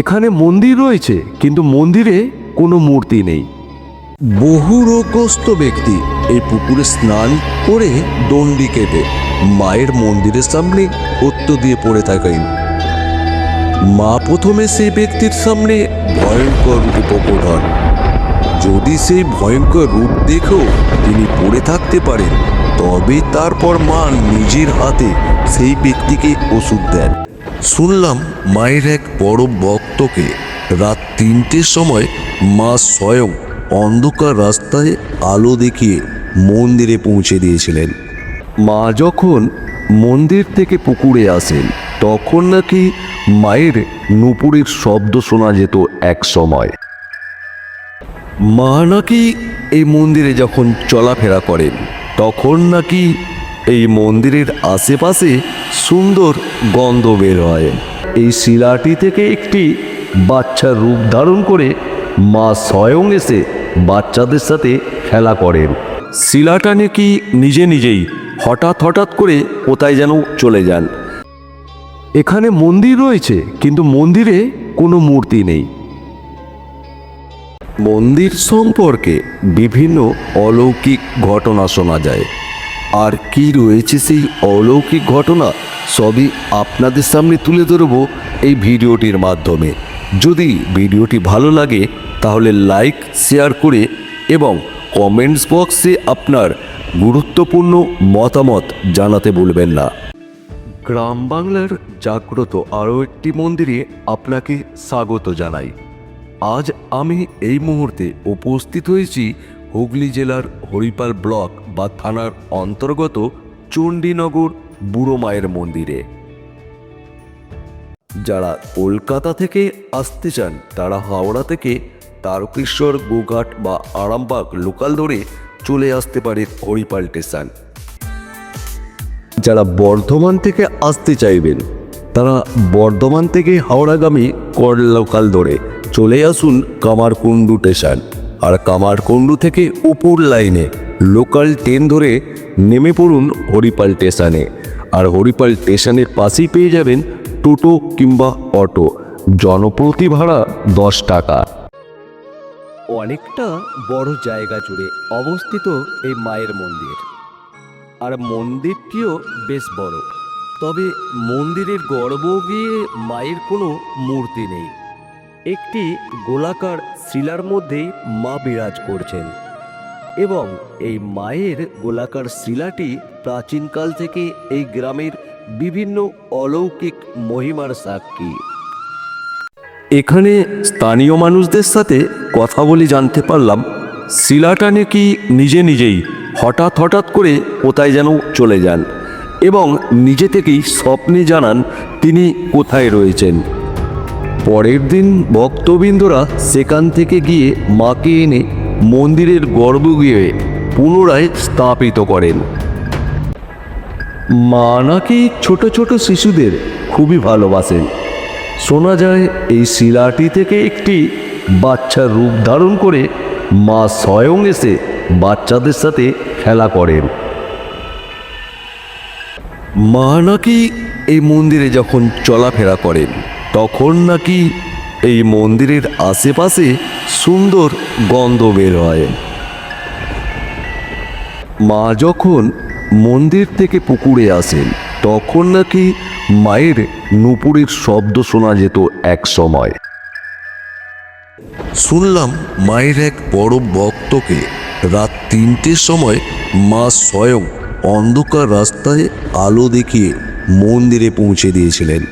এখানে মন্দির রয়েছে, কিন্তু মন্দিরে কোনো মূর্তি নেই। বহু রোগগ্রস্ত ব্যক্তি এই পুকুরে স্নান করে দণ্ডি কেটে মায়ের মন্দিরের সামনে পত্য দিয়ে পড়ে থাকেন। মা প্রথমে সেই ব্যক্তির সামনে ভয়ঙ্কর রূপে প্রকট হন। যদি সেই ভয়ঙ্কর রূপ দেখেও তিনি পড়ে থাকতে পারেন, তবে তারপর মা নিজের হাতে সেই ব্যক্তিকে ওষুধ দেন। শুনলাম মায়ের এক বড় ভক্তকে রাত 3টের সময় মা স্বয়ং অন্ধকার রাস্তায় আলো দেখিয়ে মন্দিরে পৌঁছে দিয়েছিলেন। মা যখন মন্দির থেকে পুকুরে আসেন, তখন নাকি মায়ের নুপুরের শব্দ শোনা যেত এক সময়। মা নাকি এই মন্দিরে যখন চলাফেরা করেন, তখন নাকি এই মন্দিরের আশেপাশে সুন্দর গন্ধ বের হয়। এই শিলাটি থেকে একটি বাচ্চার রূপ ধারণ করে মা স্বয়ং এসে বাচ্চাদের সাথে খেলা করেন। শিলাটা নাকি নিজে নিজেই হঠাৎ হঠাৎ করে কোথায় যেন চলে যান। এখানে মন্দির রয়েছে, কিন্তু মন্দিরে কোনো মূর্তি নেই। মন্দির সম্পর্কে বিভিন্ন অলৌকিক ঘটনা শোনা যায়। আর কি রয়েছে সেই অলৌকিক ঘটনা, সবই আপনাদের সামনে তুলে ধরব এই ভিডিওটির মাধ্যমে। যদি ভিডিওটি ভালো লাগে তাহলে লাইক, শেয়ার করে এবং কমেন্টস বক্সে আপনার গুরুত্বপূর্ণ মতামত জানাতে ভুলবেন না। গ্রাম বাংলার জাগ্রত আরও একটি মন্দিরে আপনাকে স্বাগত জানাই। আজ আমি এই মুহূর্তে উপস্থিত হয়েছি হুগলি জেলার হরিপাল ব্লক বা থানার অন্তর্গত চণ্ডীনগর বুড়ো মায়ের মন্দিরে। যারা কলকাতা থেকে আসতে চান, তারা হাওড়া থেকে তারকেশ্বর, গোঘাট বা আরামবাগ লোকাল ধরে চলে আসতে পারে হরিপাল স্টেশন। যারা বর্ধমান থেকে আসতে চাইবেন, তারা বর্ধমান থেকে হাওড়াগামী কর লোকাল ধরে চলে আসুন কামারকুণ্ডু স্টেশন। আর কামারকুণ্ডু থেকে উপর লাইনে লোকাল ট্রেন ধরে নেমে পড়ুন হরিপাল স্টেশনে। আর হরিপাল স্টেশনের পাশেই পেয়ে যাবেন টোটো কিংবা অটো, জনপ্রতি ভাড়া 10 টাকা। অনেকটা বড় জায়গা জুড়ে অবস্থিত এই মায়ের মন্দির। আর মন্দিরটিও বেশ বড়, তবে মন্দিরের গর্ভ গিয়ে মায়ের কোনো মূর্তি নেই। একটি গোলাকার শিলার মধ্যেই মা বিরাজ করছেন এবং এই মায়ের গোলাকার শিলাটি প্রাচীনকাল থেকে এই গ্রামের বিভিন্ন অলৌকিক মহিমার সাক্ষী। এখানে স্থানীয় মানুষদের সাথে কথা বলে জানতে পারলাম, শিলাটা নাকি নিজে নিজেই হঠাৎ হঠাৎ করে কোথায় যেন চলে যান এবং নিজে থেকেই স্বপ্নে জানান তিনি কোথায় রয়েছেন। পরের দিন ভক্তবৃন্দরা সেখান থেকে গিয়ে মাকে এনে মন্দিরের গর্ভগৃহে পুনরায় স্থাপিত করেন। মা নাকি ছোট ছোট শিশুদের খুবই ভালোবাসেন। শোনা যায় এই শিলাটি থেকে একটি বাচ্চার রূপ ধারণ করে মা স্বয়ং এসে বাচ্চাদের সাথে খেলা করেন। মা নাকি এই মন্দিরে যখন চলাফেরা করেন, তখন নাকি এই মন্দিরের আশেপাশে সুন্দর গন্ধ বের হয়। মা যখন মন্দির থেকে পুকুরে আসেন, তখন নাকি মায়ের নুপুরের শব্দ শোনা যেত এক সময়। শুনলাম মায়ের এক বড় ভক্তকে রাত 3টের সময় মা স্বয়ং অন্ধকার রাস্তায় আলো দেখিয়ে মন্দিরে পৌঁছে দিয়েছিলেন।